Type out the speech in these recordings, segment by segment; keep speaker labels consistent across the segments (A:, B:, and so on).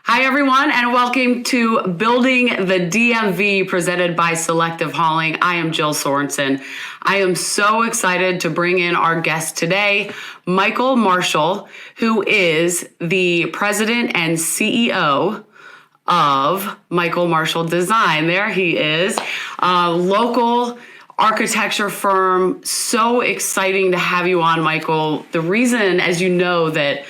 A: Hi, everyone, and welcome to Building the DMV presented by Selective Hauling. I am Jill Sorensen. I am so excited to bring in our guest today, Michael Marshall, who is the president and CEO of Michael Marshall Design. There he is, a local architecture firm. So exciting to have you on, Michael. The reason, as you know, that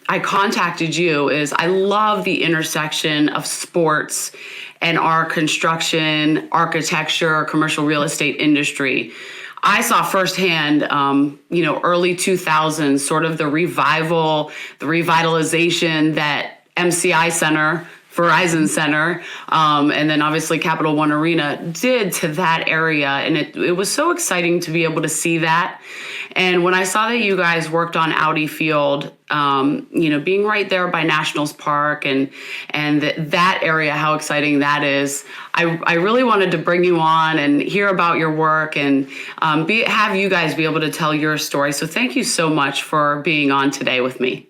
A: I contacted you is I love the intersection of sports and our construction, architecture, commercial real estate industry. I saw firsthand, early 2000s, sort of the revival, the revitalization that MCI Center, Verizon Center, and then obviously Capital One Arena did to that area. And it was so exciting to be able to see that. And when I saw that you guys worked on Audi Field, being right there by Nationals Park and that area, how exciting that is, I really wanted to bring you on and hear about your work and have you guys be able to tell your story. So thank you so much for being on today with me.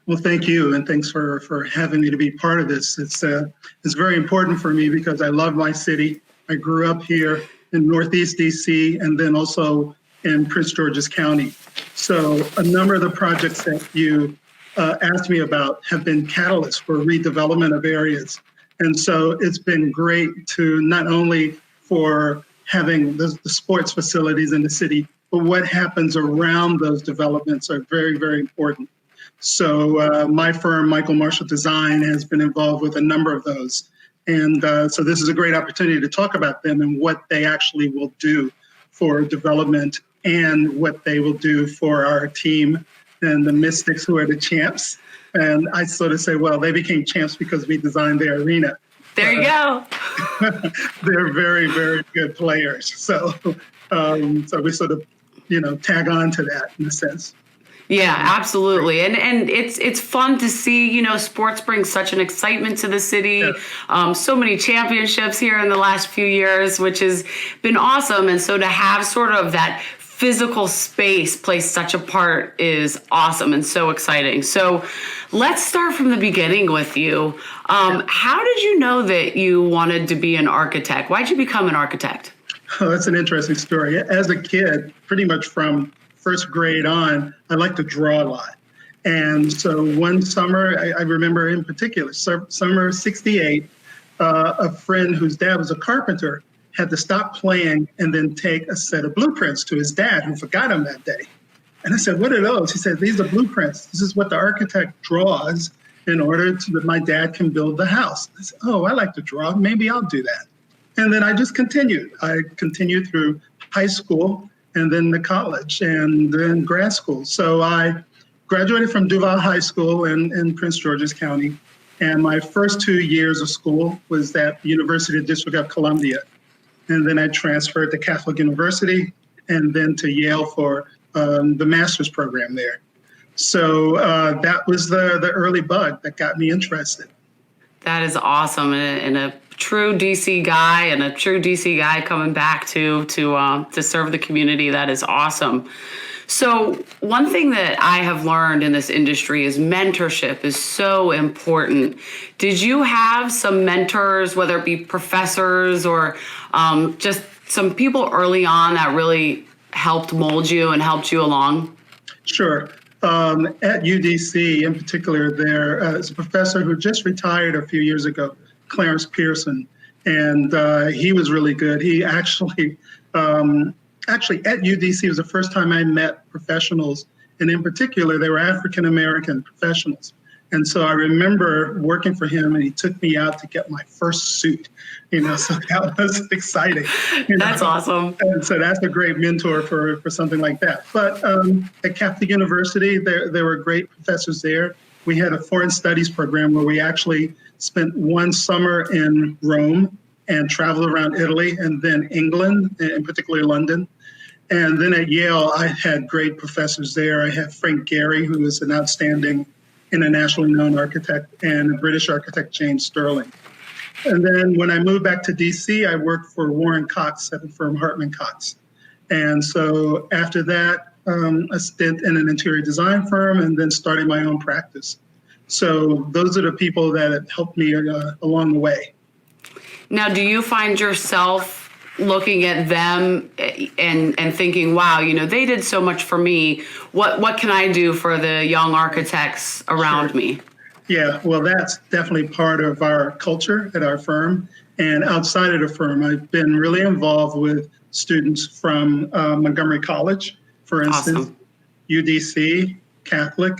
B: Well, thank you, and thanks for having me to be part of this. It's very important for me because I love my city. I grew up here in Northeast DC and then also in Prince George's County. So a number of the projects that you asked me about have been catalysts for redevelopment of areas. And so it's been great to not only for having the sports facilities in the city, but what happens around those developments are very, very important. So my firm, Michael Marshall Design, has been involved with a number of those. And so this is a great opportunity to talk about them and what they actually will do for development and what they will do for our team and the Mystics, who are the champs. And I sort of say, well, they became champs because we designed their arena.
A: There you go.
B: They're very, very good players. So we sort of, tag on to that in a sense.
A: Yeah, absolutely. And it's fun to see, sports brings such an excitement to the city. Yeah. So many championships here in the last few years, which has been awesome. And so to have sort of that physical space play such a part is awesome and so exciting. So let's start from the beginning with you. How did you know that you wanted to be an architect? Why'd you become an architect?
B: Oh, that's an interesting story. As a kid, pretty much from first grade on, I like to draw a lot. And so one summer, I remember in particular, summer '68, a friend whose dad was a carpenter had to stop playing and then take a set of blueprints to his dad, who forgot him that day. And I said, what are those? He said, these are blueprints. This is what the architect draws in order that my dad can build the house. I said, oh, I like to draw. Maybe I'll do that. And then I just continued. I continued through high school and then the college and then grad school. So I graduated from Duval High School in Prince George's County. And my first 2 years of school was at the University District of Columbia. And then I transferred to Catholic University and then to Yale for the master's program there. So that was the early bug that got me interested.
A: That is awesome. And a true DC guy and a true DC guy coming back to serve the community. That is awesome. So one thing that I have learned in this industry is mentorship is so important. Did you have some mentors, whether it be professors or just some people early on that really helped mold you and helped you along?
B: Sure. At UDC in particular, there is a professor who just retired a few years ago, Clarence Pearson, and he was really good. He actually at UDC was the first time I met professionals, and in particular, they were African-American professionals. And so I remember working for him, and he took me out to get my first suit, so that was exciting.
A: That's awesome.
B: And so that's a great mentor for something like that. But at Catholic University, there were great professors there. We had a foreign studies program where we actually spent one summer in Rome and traveled around Italy and then England, in particular London. And then at Yale, I had great professors there. I had Frank Gehry, who is an outstanding internationally known architect, and a British architect, James Sterling. And then when I moved back to DC, I worked for Warren Cox at the firm Hartman Cox. And so after that, a stint in an interior design firm and then starting my own practice. So those are the people that have helped me along the way.
A: Now, do you find yourself looking at them and thinking, wow, they did so much for me. What can I do for the young architects around me?
B: Yeah, well, that's definitely part of our culture at our firm. And outside of the firm, I've been really involved with students from Montgomery College, for instance,
A: Awesome.
B: UDC, Catholic,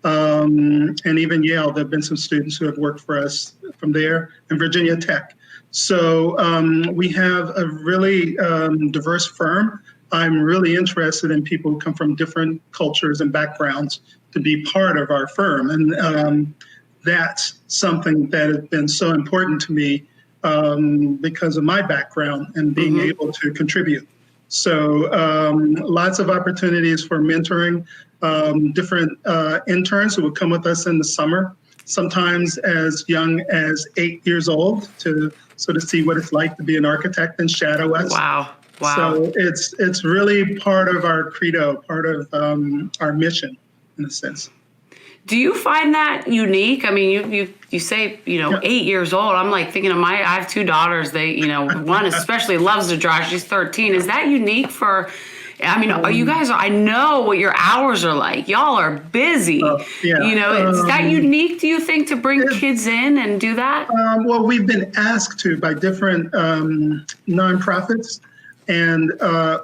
B: and even Yale. There have been some students who have worked for us from there, and Virginia Tech. So we have a really diverse firm. I'm really interested in people who come from different cultures and backgrounds to be part of our firm. And that's something that has been so important to me because of my background and being able to contribute. So lots of opportunities for mentoring, different interns who would come with us in the summer, sometimes as young as 8 years old, to sort of see what it's like to be an architect and shadow us.
A: Wow.
B: So it's really part of our credo, part of our mission, in a sense.
A: Do you find that unique? I mean, you say, 8 years old. I'm like thinking of I have two daughters. They, one especially loves to draw. She's 13. Is that unique for, are you guys, I know what your hours are like. Y'all are busy. Is that unique, do you think, to bring kids in and do that?
B: Well, we've been asked to by different nonprofits and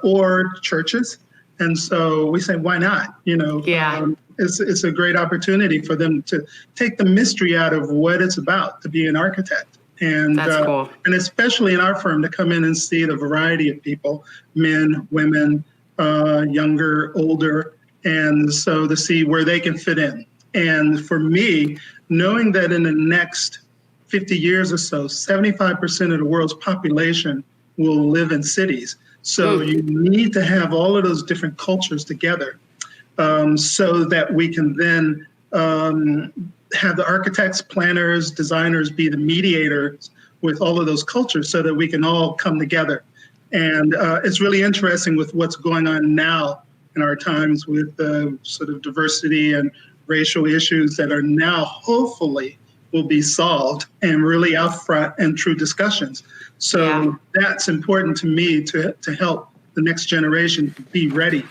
B: or churches. And so we say, why not? It's a great opportunity for them to take the mystery out of what it's about to be an architect. And
A: that's cool.
B: And especially in our firm, to come in and see the variety of people, men, women, younger, older, and so to see where they can fit in. And for me, knowing that in the next 50 years or so, 75% of the world's population will live in cities. So you need to have all of those different cultures together so that we can then have the architects, planners, designers be the mediators with all of those cultures so that we can all come together. And it's really interesting with what's going on now in our times with sort of diversity and racial issues that are now hopefully will be solved and really out front and true discussions. So that's important to me to help the next generation to be ready,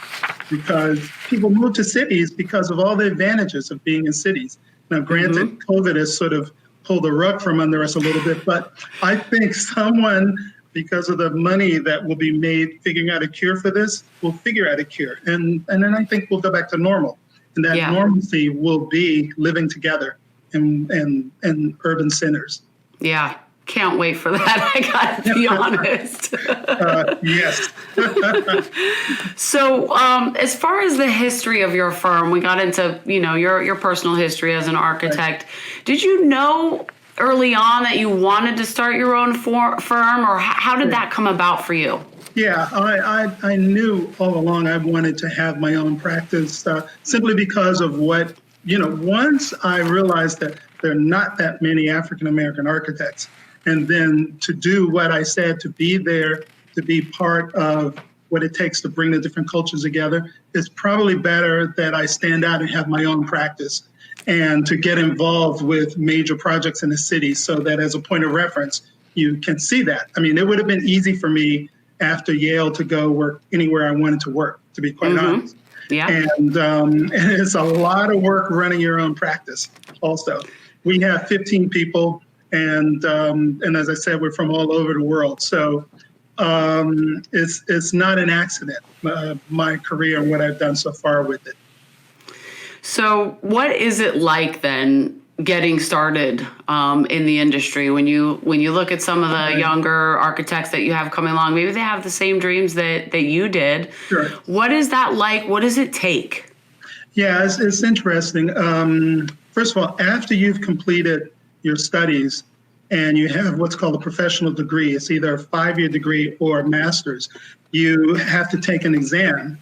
B: because people move to cities because of all the advantages of being in cities. Now, granted, COVID has sort of pulled the rug from under us a little bit, but I think someone, because of the money that will be made figuring out a cure for this, will figure out a cure. And then I think we'll go back to normal. And that normalcy will be living together in urban centers.
A: Yeah. Can't wait for that. I gotta be honest.
B: Yes.
A: So, as far as the history of your firm, we got into, your personal history as an architect. Right. Did you know early on that you wanted to start your own firm, or how did that come about for you?
B: Yeah, I knew all along I wanted to have my own practice simply because of what, once I realized that there are not that many African-American architects. And then to do what I said, to be there, to be part of what it takes to bring the different cultures together, it's probably better that I stand out and have my own practice and to get involved with major projects in the city so that as a point of reference, you can see that. I mean, it would have been easy for me after Yale to go work anywhere I wanted to work, to be quite honest.
A: Yeah.
B: And it's a lot of work running your own practice also. We have 15 people. And as I said, we're from all over the world. So it's not an accident, my career and what I've done so far with it.
A: So what is it like then getting started in the industry when you look at some of the younger architects that you have coming along? Maybe they have the same dreams that you did.
B: Sure.
A: What is that like? What does it take?
B: Yeah, it's interesting. First of all, after you've completed your studies and you have what's called a professional degree, it's either a 5-year degree or a master's, you have to take an exam.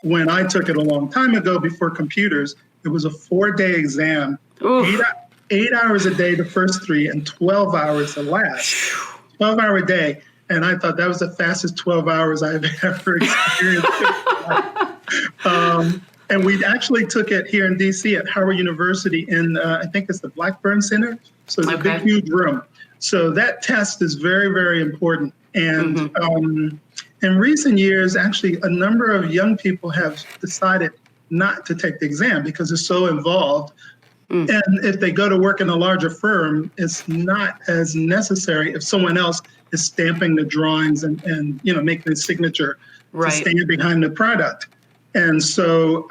B: When I took it a long time ago before computers, it was a 4-day exam, 8 hours a day the first 3 and 12 hours the last. 12-hour day. And I thought that was the fastest 12 hours I've ever experienced. And we actually took it here in DC at Howard University in, I think it's the Blackburn Center. So it's a big, huge room. So that test is very, very important. And in recent years, actually, a number of young people have decided not to take the exam because it's so involved. And if they go to work in a larger firm, it's not as necessary if someone else is stamping the drawings and making the signature to stand behind the product. And so,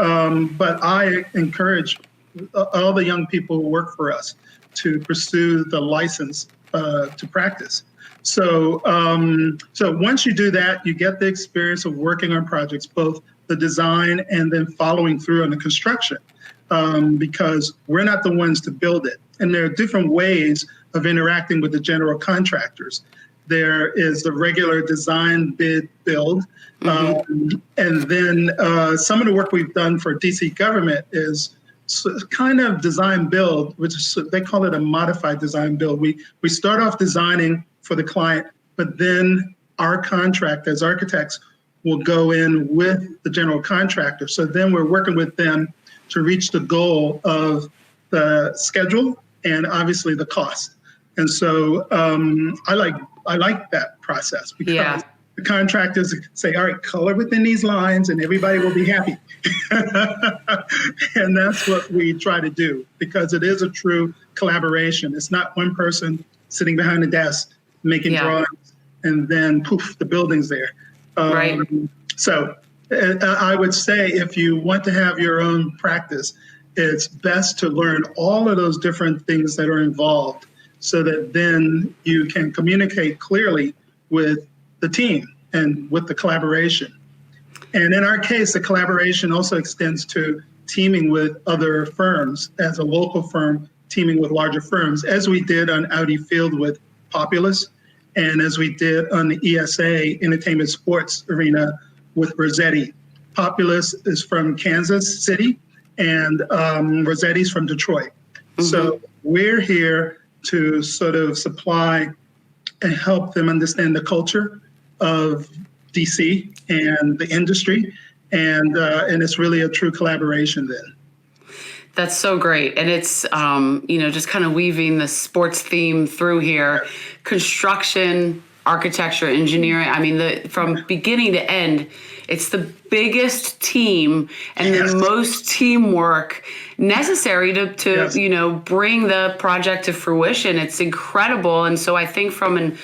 B: but I encourage all the young people who work for us to pursue the license to practice. So, so once you do that, you get the experience of working on projects, both the design and then following through on the construction, because we're not the ones to build it. And there are different ways of interacting with the general contractors. There is the regular design, bid, build. And then some of the work we've done for DC government is kind of design build, which is, they call it a modified design build. We start off designing for the client, but then our contract as architects will go in with the general contractor. So then we're working with them to reach the goal of the schedule and obviously the cost. And so I like that process because the contractors say, all right, color within these lines and everybody will be happy. And that's what we try to do because it is a true collaboration. It's not one person sitting behind the desk making drawings and then poof, the building's there. So I would say if you want to have your own practice, it's best to learn all of those different things that are involved so that then you can communicate clearly with the team and with the collaboration. And in our case, the collaboration also extends to teaming with other firms as a local firm, teaming with larger firms, as we did on Audi Field with Populous, and as we did on the ESA, Entertainment Sports Arena, with Rossetti. Populous is from Kansas City, and Rossetti's from Detroit. So we're here to sort of supply and help them understand the culture of DC and the industry, and it's really a true collaboration then.
A: That's so great. And it's, just kind of weaving the sports theme through here. Construction, architecture, engineering. I mean, from beginning to end, it's the biggest team and the most teamwork necessary to bring the project to fruition. It's incredible. And so I think from an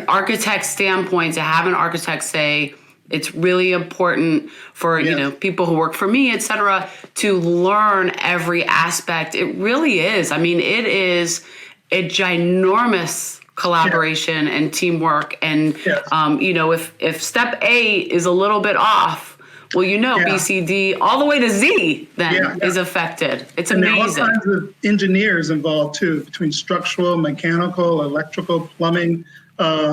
A: architect standpoint, to have an architect say, it's really important for, people who work for me, et cetera, to learn every aspect. It really is. I mean, it is a ginormous collaboration and teamwork. And, if step A is a little bit off, well, B, C, D, all the way to Z then is affected. It's amazing.
B: There are all kinds of engineers involved too, between structural, mechanical, electrical, plumbing,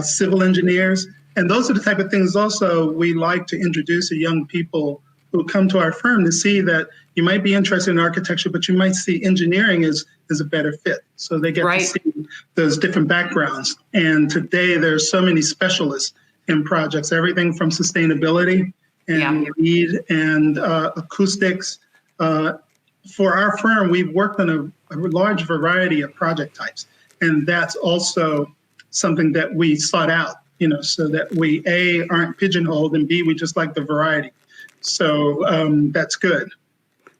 B: civil engineers. And those are the type of things also we like to introduce to young people who come to our firm to see that you might be interested in architecture, but you might see engineering as a better fit. So they get to see those different backgrounds. And today there's so many specialists in projects, everything from sustainability and LEED and acoustics. For our firm, we've worked on a large variety of project types. And that's also something that we sought out, so that we, A, aren't pigeonholed, and B, we just like the variety. So that's good.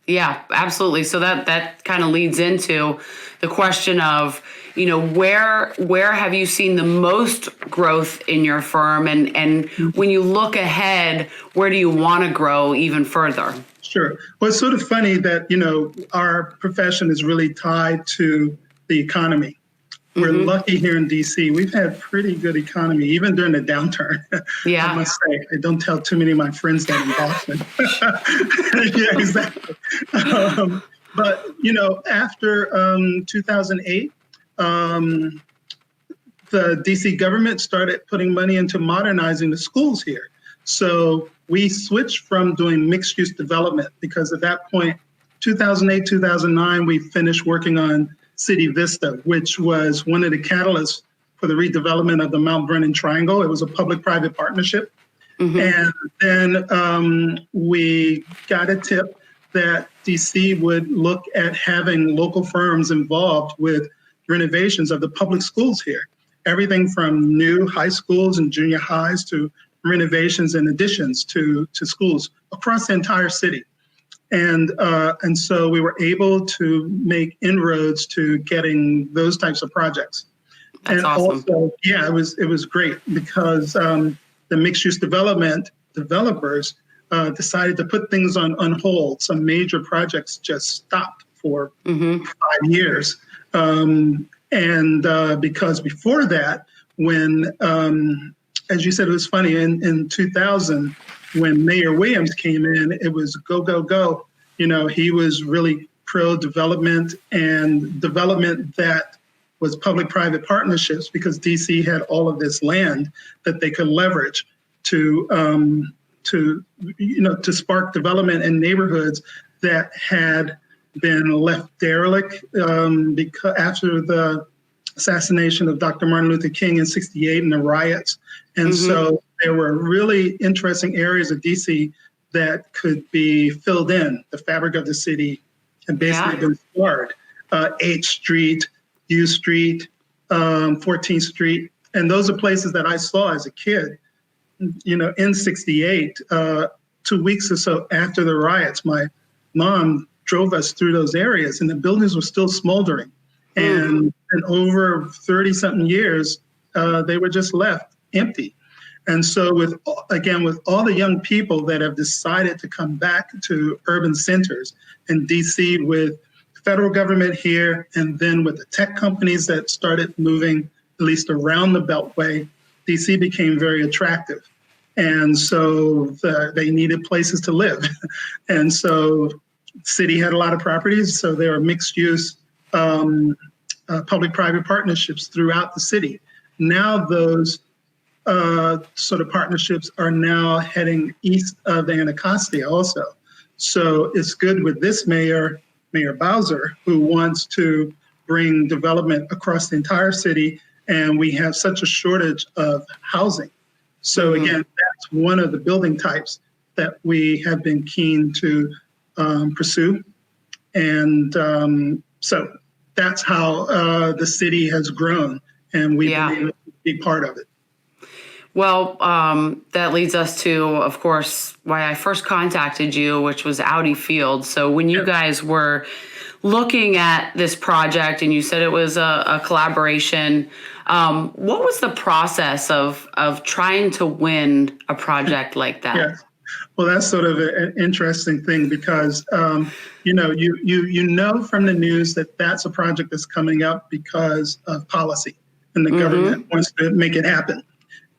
A: Yeah, absolutely. So that kind of leads into the question of, where have you seen the most growth in your firm? And when you look ahead, where do you want to grow even further?
B: Sure. Well, it's sort of funny that, our profession is really tied to the economy. We're lucky here in DC. We've had pretty good economy, even during the downturn.
A: Yeah.
B: I must say, I don't tell too many of my friends that in Boston. Yeah, exactly. But, after 2008, the DC government started putting money into modernizing the schools here. So we switched from doing mixed use development because at that point, 2008, 2009, we finished working on City Vista, which was one of the catalysts for the redevelopment of the Mount Vernon Triangle. It was a public-private partnership. And then we got a tip that DC would look at having local firms involved with renovations of the public schools here. Everything from new high schools and junior highs to renovations and additions to schools across the entire city. And so we were able to make inroads to getting those types of projects.
A: That's
B: and
A: awesome.
B: Also, yeah, it was great because the mixed-use development developers decided to put things on hold. Some major projects just stopped for 5 years. Because before that, when, as you said, it was funny, in 2000, when Mayor Williams came in, it was go, go, go. You know, he was really pro-development and development that was public-private partnerships because DC had all of this land that they could leverage to spark development in neighborhoods that had been left derelict because after the assassination of Dr. Martin Luther King in '68 and the riots. And so there were really interesting areas of DC that could be filled in. The fabric of the city had basically been scarred. 8th Street, U Street, 14th Street. And those are places that I saw as a kid. You know, in '68, 2 weeks or so after the riots, my mom drove us through those areas and the buildings were still smoldering. And over 30-something years, they were just left empty. And so with all the young people that have decided to come back to urban centers in DC with federal government here, and then with the tech companies that started moving at least around the Beltway, DC became very attractive. And so they needed places to live. And so the city had a lot of properties, so there were mixed use public-private partnerships throughout the city. Now those sort of partnerships are now heading east of the Anacostia also. So it's good with this Mayor Bowser, who wants to bring development across the entire city, and we have such a shortage of housing. So again, that's one of the building types that we have been keen to pursue. And so that's how the city has grown, and we've been able to be part of it.
A: Well, that leads us to, of course, why I first contacted you, which was Audi Field. So when you guys were looking at this project and you said it was a collaboration, what was the process of trying to win a project like that?
B: Yes. Well, that's sort of an interesting thing because, you know from the news that that's a project that's coming up because of policy and the government wants to make it happen.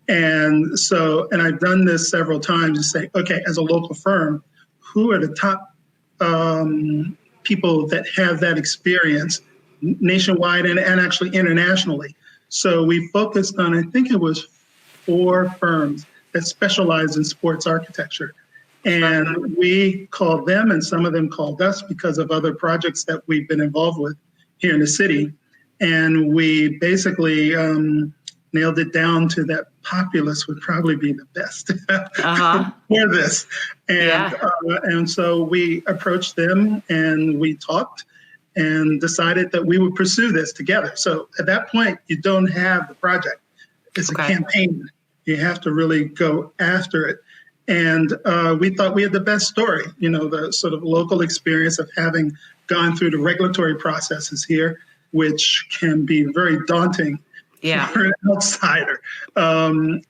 B: And so, and I've done this several times to say, okay, as a local firm, who are the top people that have that experience nationwide and actually internationally? So we focused on, I think it was 4 firms that specialize in sports architecture. And we called them, and some of them called us because of other projects that we've been involved with here in the city. And we basically nailed it down to that Populous would probably be the best for this. And so we approached them and we talked and decided that we would pursue this together. So at that point, you don't have the project. It's a campaign. You have to really go after it. And we thought we had the best story, you know, the sort of local experience of having gone through the regulatory processes here, which can be very daunting for an outsider.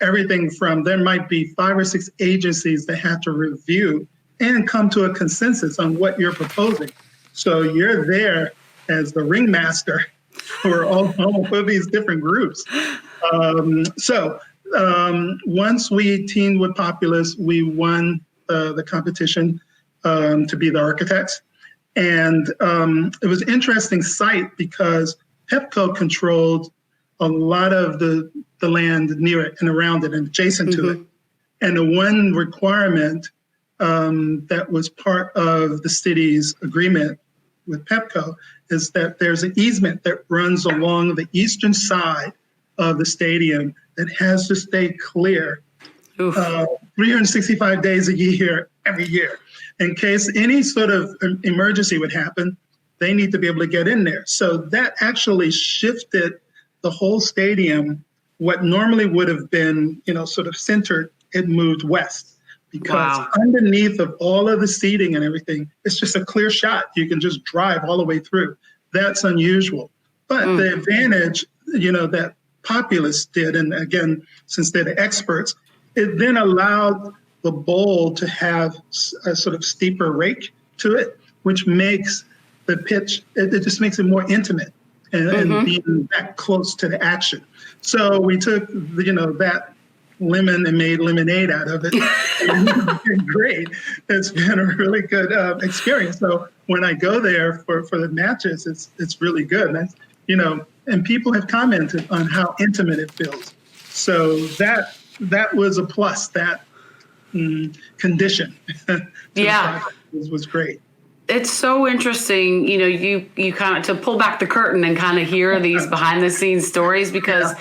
B: Everything from, there might be 5 or 6 agencies that have to review and come to a consensus on what you're proposing. So you're there as the ringmaster for all of these different groups. Once we teamed with Populous, we won the competition to be the architects. And it was an interesting site because Pepco controlled a lot of the land near it and around it and adjacent to it. And the one requirement that was part of the city's agreement with Pepco is that there's an easement that runs along the eastern side of the stadium that has to stay clear
A: Oof.
B: 365 days a year, every year. In case any sort of emergency would happen, they need to be able to get in there. So that actually shifted the whole stadium. What normally would have been, sort of centered, it moved west because
A: Wow.
B: underneath of all of the seating and everything, it's just a clear shot. You can just drive all the way through. That's unusual. But the advantage, that Populous did, and again, since they're the experts, it then allowed the bowl to have a sort of steeper rake to it, which makes the pitch, it just makes it more intimate and being that close to the action. So we took, that lemon and made lemonade out of it. And it's been great. It's been a really good experience. So when I go there for the matches, it's really good. And and people have commented on how intimate it feels. So that was a plus. That condition to the project was great.
A: It's so interesting, you kind of to pull back the curtain and kind of hear these behind the scenes stories, because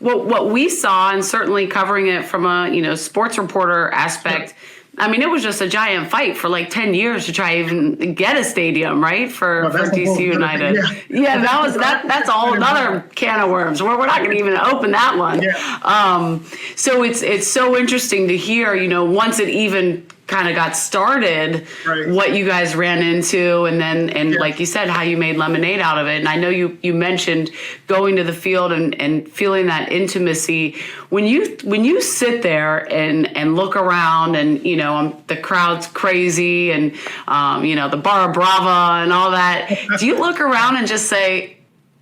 A: what we saw, and certainly covering it from a sports reporter aspect, I mean, it was just a giant fight for like 10 years to try even get a stadium, right? For DC United. That's a whole another can of worms. We're not going to even open that one. So it's so interesting to hear, once it even kind of got started, what you guys ran into, and like you said, how you made lemonade out of it. And I know you mentioned going to the field and feeling that intimacy. When you sit there and look around, and the crowd's crazy, and the Barra Brava and all that, do you look around and just say,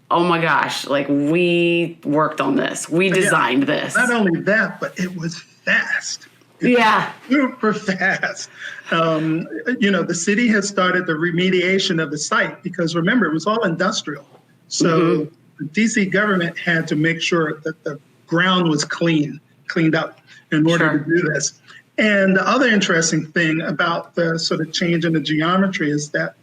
A: oh my gosh, like, we worked on this, we designed this?
B: Not only that, but it was fast. Super fast. The city has started the remediation of the site because, remember, it was all industrial. So the DC government had to make sure that the ground was cleaned up in order to do this. And the other interesting thing about the sort of change in the geometry is that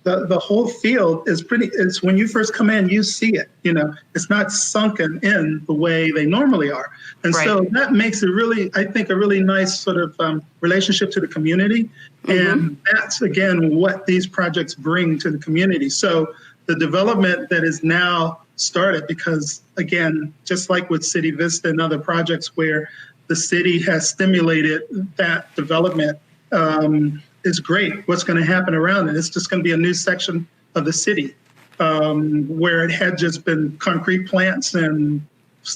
B: the whole field is when you first come in, you see it, it's not sunken in the way they normally are. And so that makes it really, I think, a really nice sort of relationship to the community. And that's, again, what these projects bring to the community. So the development that is now started, because, again, just like with City Vista and other projects where the city has stimulated that development, is great. What's going to happen around it? It's just going to be a new section of the city where it had just been concrete plants and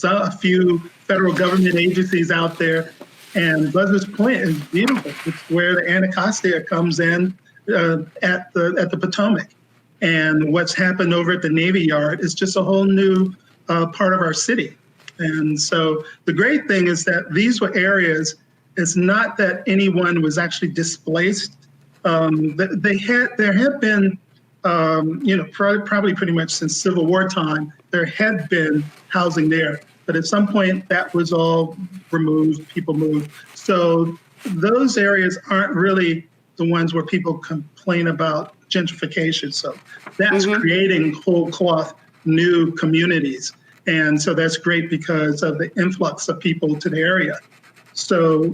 B: a few federal government agencies out there. And Buzzards Point is beautiful. It's where the Anacostia comes in at the Potomac. And what's happened over at the Navy Yard is just a whole new part of our city. And so the great thing is that these were areas. It's not that anyone was actually displaced. There have been, probably pretty much since Civil War time, there had been housing there. But at some point, that was all removed, people moved. So those areas aren't really the ones where people complain about gentrification. So that's creating whole cloth new communities. And so that's great because of the influx of people to the area. So,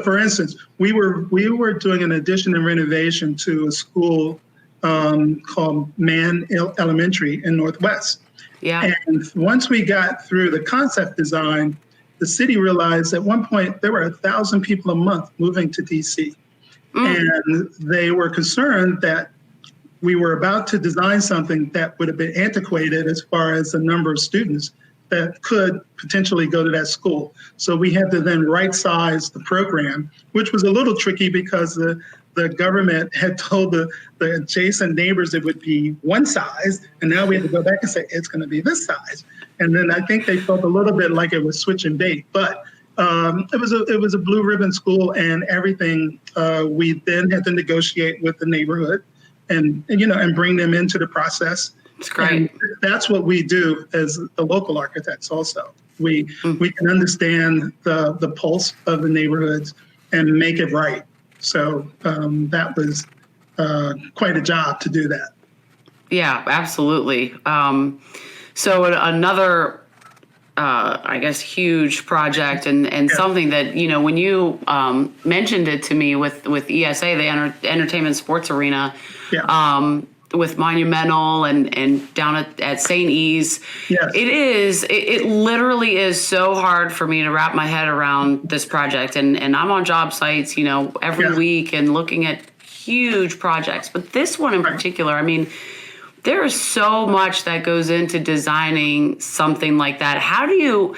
B: for instance, we were doing an addition and renovation to a school called Mann Elementary in Northwest. And once we got through the concept design, the city realized at one point there were 1,000 people a month moving to DC. And they were concerned that we were about to design something that would have been antiquated as far as the number of students that could potentially go to that school. So we had to then right-size the program, which was a little tricky because the government had told the adjacent neighbors it would be one size, and now we had to go back and say it's going to be this size. And then I think they felt a little bit like it was switch and bait, but it was a blue ribbon school, and everything. We then had to negotiate with the neighborhood, and bring them into the process.
A: It's great.
B: And that's what we do as the local architects. Also, we can understand the pulse of the neighborhoods and make it right. So that was quite a job to do that.
A: Yeah, absolutely. So another I guess, huge project and something that, when you mentioned it to me with ESA, the Entertainment Sports Arena, with Monumental and down at St. E's, it literally is so hard for me to wrap my head around this project. And I'm on job sites, every week and looking at huge projects. But this one in particular, I mean, there is so much that goes into designing something like that. How do you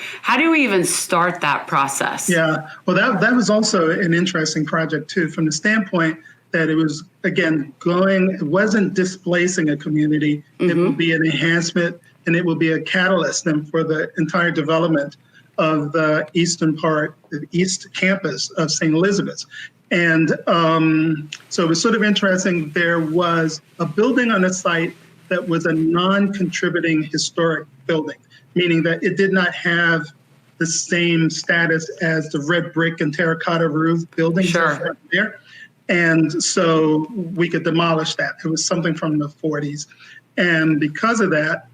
A: even start that process?
B: Yeah, well, that was also an interesting project too, from the standpoint that it was, again, it wasn't displacing a community. It will be an enhancement, and it will be a catalyst then for the entire development of the eastern part, the east campus of St. Elizabeth's. And so it was sort of interesting. There was a building on the site that was a non-contributing historic building, meaning that it did not have the same status as the red brick and terracotta roof buildings there. And so we could demolish that. It was something from the 40s. And because of that,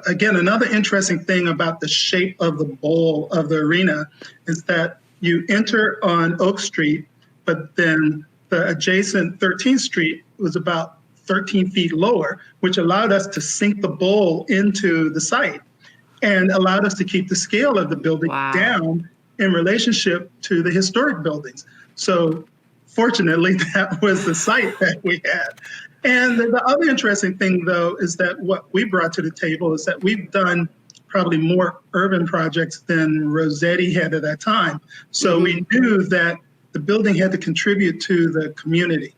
B: again, another interesting thing about the shape of the bowl of the arena is that you enter on Oak Street, but then the adjacent 13th Street was about 13 feet lower, which allowed us to sink the bowl into the site and allowed us to keep the scale of the building down in relationship to the historic buildings. So fortunately, that was the site that we had. And the other interesting thing, though, is that what we brought to the table is that we've done probably more urban projects than Rossetti had at that time. So we knew that the building had to contribute to the community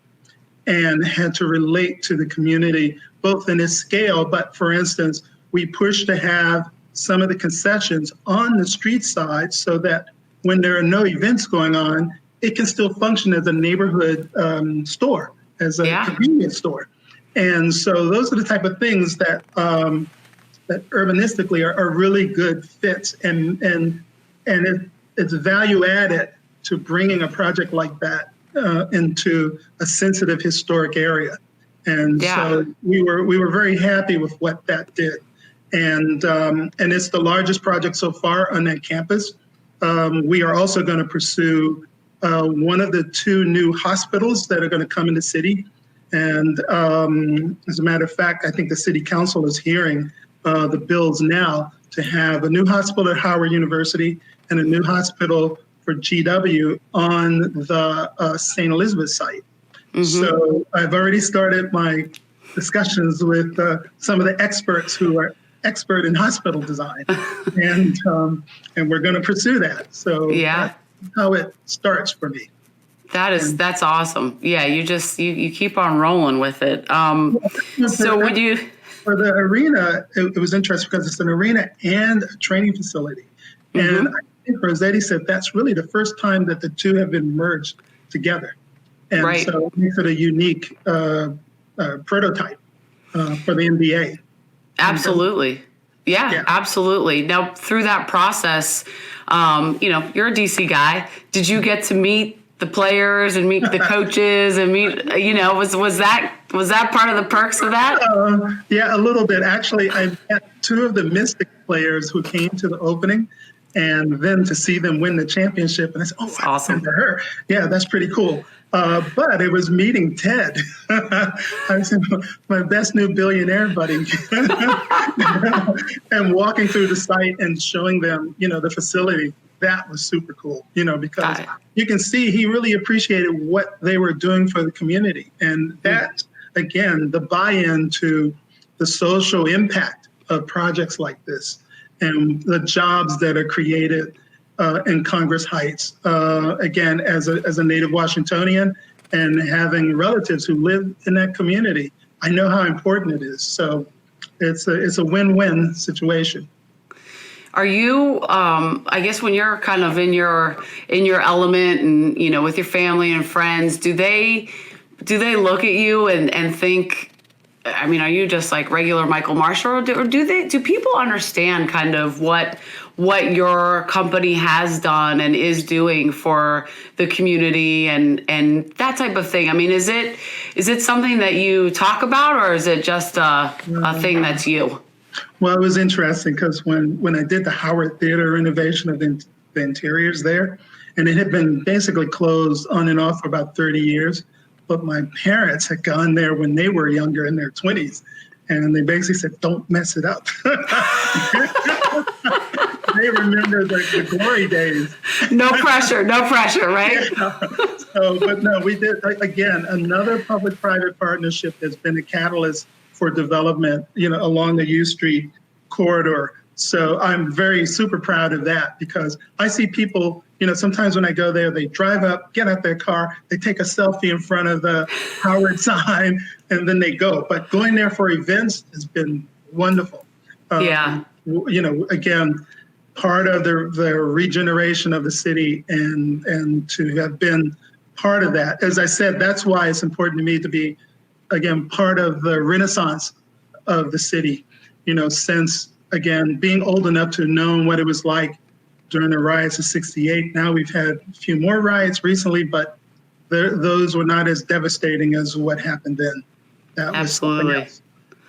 B: and had to relate to the community, both in its scale, but for instance, we pushed to have some of the concessions on the street side so that when there are no events going on, it can still function as a neighborhood store, as a convenience store. And so those are the type of things that that urbanistically are really good fits, and it's value added to bringing a project like that into a sensitive historic area. And so we were very happy with what that did. And it's the largest project so far on that campus. We are also going to pursue one of the two new hospitals that are going to come in the city. And as a matter of fact, I think the city council is hearing the bills now to have a new hospital at Howard University and a new hospital for GW on the St. Elizabeth site. So I've already started my discussions with some of the experts who are expert in hospital design, and we're going to pursue that. So that's how it starts for me.
A: That's awesome. Yeah, you keep on rolling with it. So would you?
B: For the arena, it was interesting because it's an arena and a training facility, and I think Rossetti said that's really the first time that the two have been merged together, and so it makes it a unique prototype for the NBA.
A: Absolutely. Yeah, absolutely. Now, through that process, you're a DC guy. Did you get to meet the players and meet the coaches and meet, was that part of the perks of that?
B: Yeah, a little bit. Actually, I met two of the Mystic players who came to the opening, and then to see them win the championship. And I said,
A: that's awesome.
B: For her. Yeah, that's pretty cool. But it was meeting Ted. I said, my best new billionaire buddy. And walking through the site and showing them, the facility. That was super cool, because you can see he really appreciated what they were doing for the community. And that, again, the buy-in to the social impact of projects like this and the jobs that are created in Congress Heights, again, as a native Washingtonian and having relatives who live in that community, I know how important it is. So it's a win-win situation.
A: Are you, I guess when you're kind of in your element and, with your family and friends, do they look at you and think, I mean, are you just like regular Michael Marshall, or do people understand kind of what your company has done and is doing for the community and that type of thing? I mean, is it something that you talk about, or is it just a thing that's you?
B: Well, it was interesting because when I did the Howard Theater renovation of the interiors there, and it had been basically closed on and off for about 30 years, but my parents had gone there when they were younger in their 20s, and they basically said, "Don't mess it up." They remember the glory days.
A: No pressure, right?
B: Yeah. So, but no, we did, again, another public-private partnership that's been a catalyst for development, along the U Street corridor. So I'm super proud of that, because I see people, sometimes when I go there, they drive up, get out their car, they take a selfie in front of the Howard sign, and then they go. But going there for events has been wonderful.
A: Yeah.
B: Again, part of the regeneration of the city, and to have been part of that. As I said, that's why it's important to me to be, again, part of the renaissance of the city, since, again, being old enough to know what it was like during the riots of '68. Now we've had a few more riots recently, but those were not as devastating as what happened then. That was something else.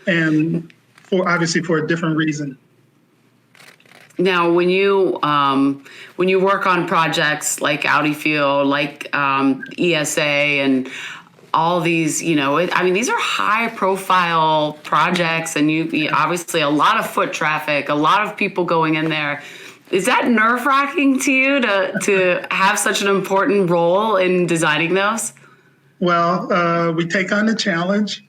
B: And obviously for a different reason.
A: Now, when you work on projects like Audi Field, like ESA, and all these, these are high-profile projects, and you obviously a lot of foot traffic, a lot of people going in there. Is that nerve-wracking to you to have such an important role in designing those?
B: Well, we take on the challenge.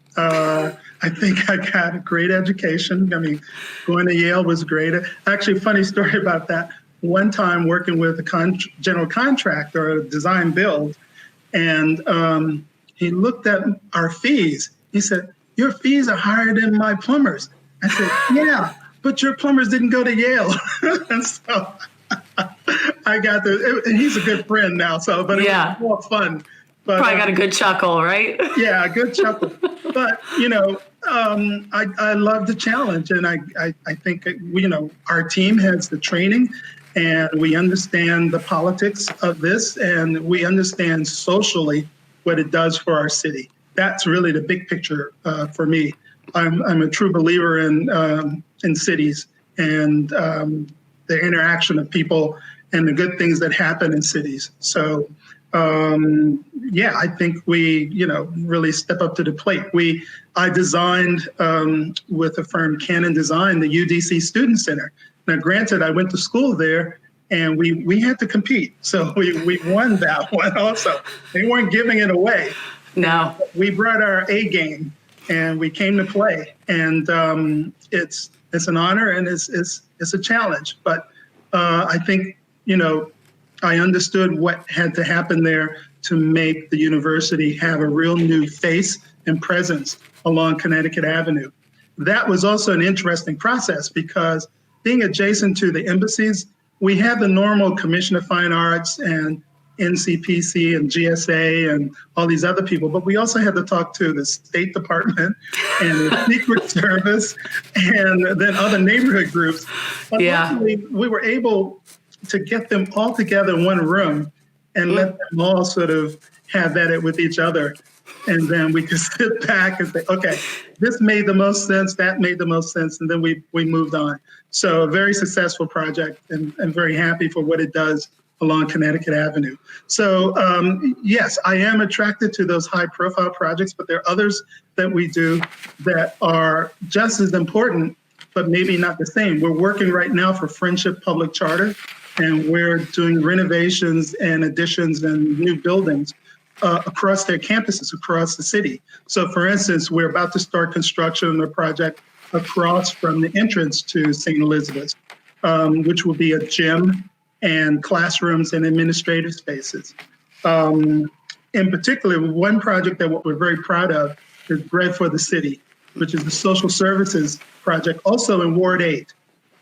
B: I think I got a great education. I mean, going to Yale was great. Actually, funny story about that. One time working with a general contractor, a design build, and he looked at our fees. He said, "Your fees are higher than my plumbers." I said, "Yeah, but your plumbers didn't go to Yale." And so I got and he's a good friend now, but it was more fun. But,
A: probably got a good chuckle, right?
B: Yeah, a good chuckle. But, I love the challenge. And I think, our team has the training, and we understand the politics of this, and we understand socially what it does for our city. That's really the big picture for me. I'm a true believer in cities and the interaction of people and the good things that happen in cities. So, I think we, really step up to the plate. I designed with the firm Canon Design, the UDC Student Center. Now, granted, I went to school there, and we had to compete. So we won that one also. They weren't giving it away.
A: No.
B: We brought our A game, and we came to play. And it's an honor, and it's a challenge. But I think, I understood what had to happen there to make the university have a real new face and presence along Connecticut Avenue. That was also an interesting process, because being adjacent to the embassies, we had the normal Commission of Fine Arts and NCPC and GSA and all these other people, but we also had to talk to the State Department and the Secret Service and then other neighborhood groups. But luckily, we were able to get them all together in one room and let them all sort of have that with each other. And then we could sit back and say, okay, this made the most sense, that made the most sense, and then we moved on. So a very successful project, and very happy for what it does along Connecticut Avenue. So yes, I am attracted to those high profile projects, but there are others that we do that are just as important, but maybe not the same. We're working right now for Friendship Public Charter, and we're doing renovations and additions and new buildings across their campuses, across the city. So for instance, we're about to start construction on a project across from the entrance to St. Elizabeth's, which will be a gym and classrooms and administrative spaces. In particular, one project that we're very proud of is Bread for the City, which is the social services project, also in Ward 8,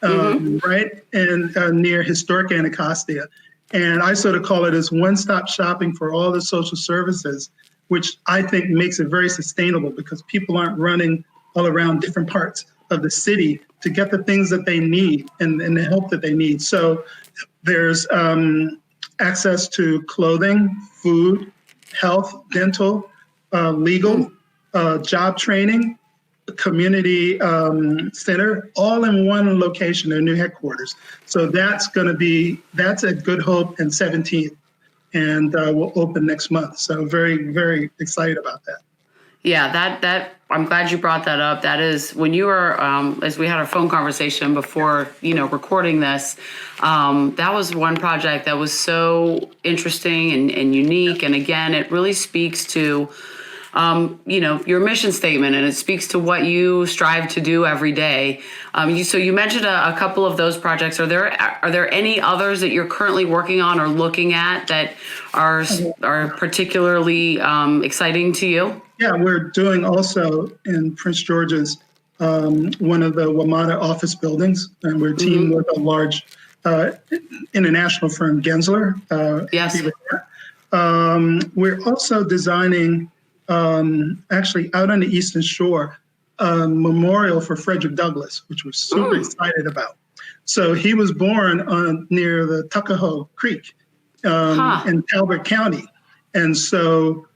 B: right? And near historic Anacostia. And I sort of call it as one-stop shopping for all the social services, which I think makes it very sustainable, because people aren't running all around different parts of the city to get the things that they need and the help that they need. So there's access to clothing, food, health, dental, legal, job training, community center, all in one location, their new headquarters. So that's at Good Hope and 17th, and will open next month. So very, very excited about that.
A: Yeah, that I'm glad you brought that up. That is when you were, as we had our phone conversation before, recording this, that was one project that was so interesting and unique. And again, it really speaks to, your mission statement, and it speaks to what you strive to do every day. So you mentioned a couple of those projects. Are there any others that you're currently working on or looking at that are particularly exciting to you?
B: Yeah, we're doing also in Prince George's, one of the WMATA office buildings, and we're teamed with a large international firm, Gensler.
A: Yes.
B: We're also designing, actually out on the Eastern Shore, a memorial for Frederick Douglass, which we're super excited about. So he was born near the Tuckahoe Creek in Talbot County. And so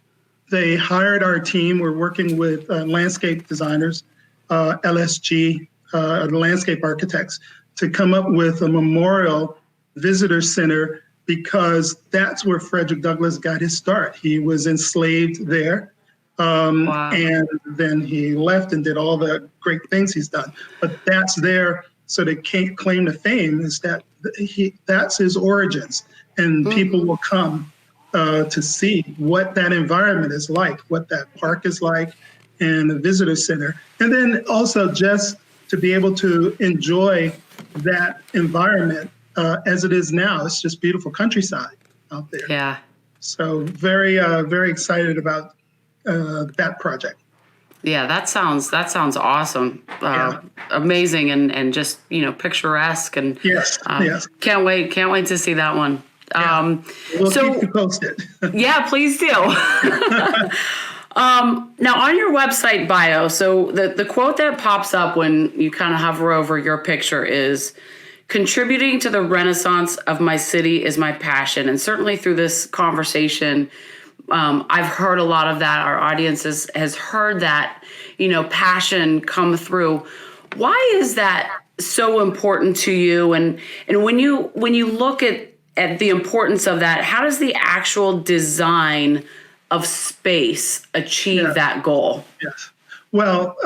B: they hired our team. We're working with landscape designers, LSG, landscape architects, to come up with a memorial visitor center, because that's where Frederick Douglass got his start. He was enslaved there. And then he left and did all the great things he's done. But that's there, so they can't claim to fame, is that that's his origins. And people will come to see what that environment is like, what that park is like, and the visitor center. And then also just to be able to enjoy that environment as it is now. It's just beautiful countryside out there.
A: Yeah.
B: So very, very excited about that project.
A: Yeah, that sounds awesome. Amazing and just, picturesque, and
B: yes.
A: Can't wait to see that one.
B: We'll keep you posted.
A: Yeah, please do. Now on your website bio, so the quote that pops up when you kind of hover over your picture is, "Contributing to the renaissance of my city is my passion." And certainly through this conversation, I've heard a lot of that. Our audience has heard that, passion come through. Why is that so important to you? And when you look at the importance of that, how does the actual design of space achieve that goal?
B: Yes. Well,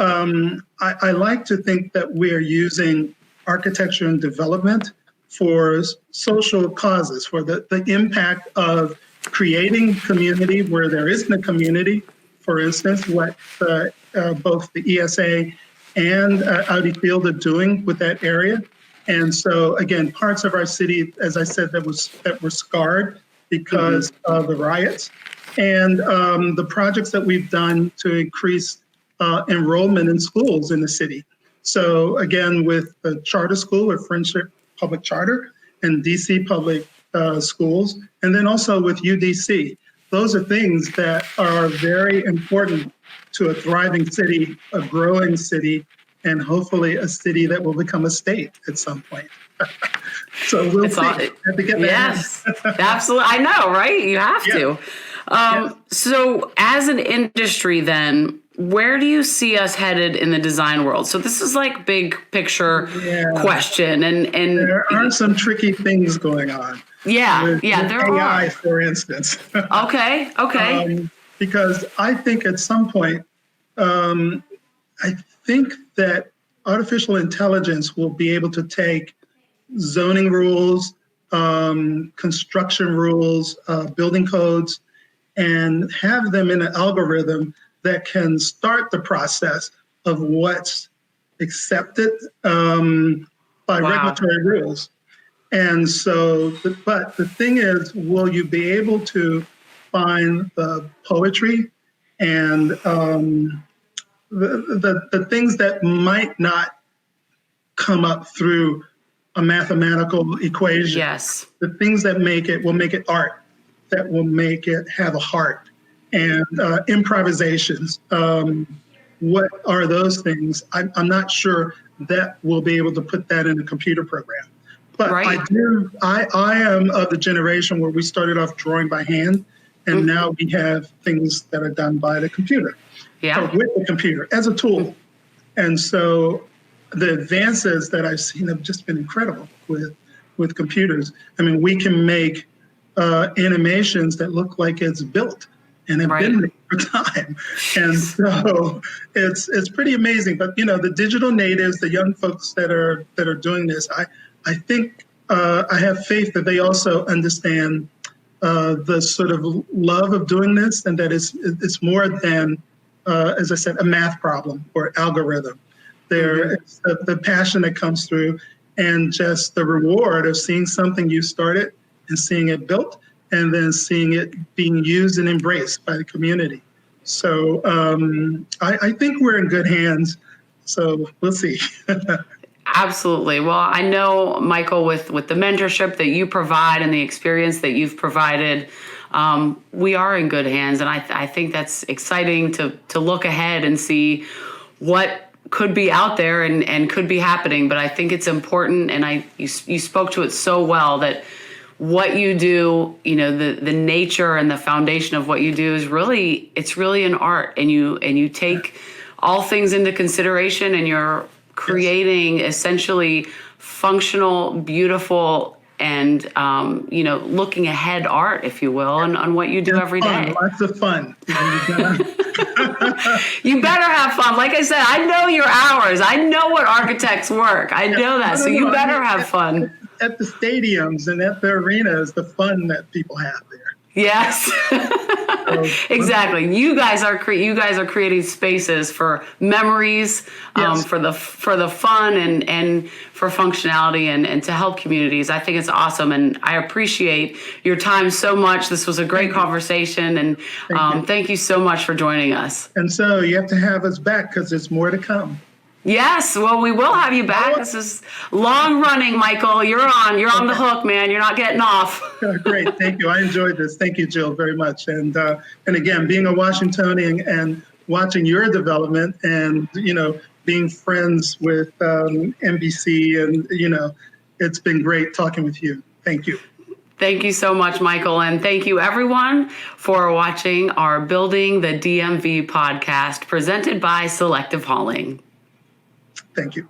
B: I like to think that we're using architecture and development for social causes, for the impact of creating community where there isn't a community. For instance, what both the ESA and Audi Field are doing with that area. And so again, parts of our city, as I said, that were scarred because of the riots, and the projects that we've done to increase enrollment in schools in the city. So again, with the charter school or Friendship Public Charter and DC Public Schools, and then also with UDC. Those are things that are very important to a thriving city, a growing city, and hopefully a city that will become a state at some point. So we'll see. Have to get
A: yes, absolutely. I know, right? You have to. So as an industry then, where do you see us headed in the design world? So this is like big picture question. And
B: there are some tricky things going on.
A: With there
B: AI,
A: are.
B: For instance.
A: Okay.
B: Because I think at some point, I think that artificial intelligence will be able to take zoning rules, construction rules, building codes, and have them in an algorithm that can start the process of what's accepted by regulatory rules. And so, but the thing is, will you be able to find the poetry and the things that might not come up through a mathematical equation?
A: Yes.
B: The things that will make it art, that will make it have a heart. And improvisations, what are those things? I'm not sure that we'll be able to put that in a computer program. But I am of the generation where we started off drawing by hand, and now we have things that are done by the computer.
A: Yeah.
B: Or with the computer as a tool. And so the advances that I've seen have just been incredible with computers. I mean, we can make animations that look like it's built and have been there for time. And so it's pretty amazing. But the digital natives, the young folks that are doing this, I think I have faith that they also understand the sort of love of doing this, and that it's more than, as I said, a math problem or algorithm. It's the passion that comes through, and just the reward of seeing something you started and seeing it built, and then seeing it being used and embraced by the community. So I think we're in good hands. So we'll see.
A: Absolutely. Well, I know, Michael, with the mentorship that you provide and the experience that you've provided, we are in good hands. And I think that's exciting to look ahead and see what could be out there and could be happening. But I think it's important, and you spoke to it so well, that what you do, the nature and the foundation of what you do is really an art, and you take all things into consideration, and you're creating essentially functional, beauuful, and looking ahead art, if you will, on what you do every day.
B: Lots of fun.
A: You better have fun. Like I said, I know your hours. I know what architects work. I know that. So you better have fun.
B: At the stadiums and at the arenas, the fun that people have there.
A: Yes, exactly. You guys are creating spaces for memories, for the fun and for functionality and to help communities. I think it's awesome, and I appreciate your time so much. This was a great conversation, and thank you so much for joining us.
B: And so you have to have us back, because there's more to come.
A: Yes, well, we will have you back. This is long running, Michael. You're on the hook, man. You're not getting off.
B: Great, thank you. I enjoyed this. Thank you, Jill, very much. And again, being a Washingtonian and watching your development, and being friends with NBC, and it's been great talking with you. Thank you.
A: Thank you so much, Michael. And thank you, everyone, for watching our Building the DMV podcast presented by Selective Hauling.
B: Thank you.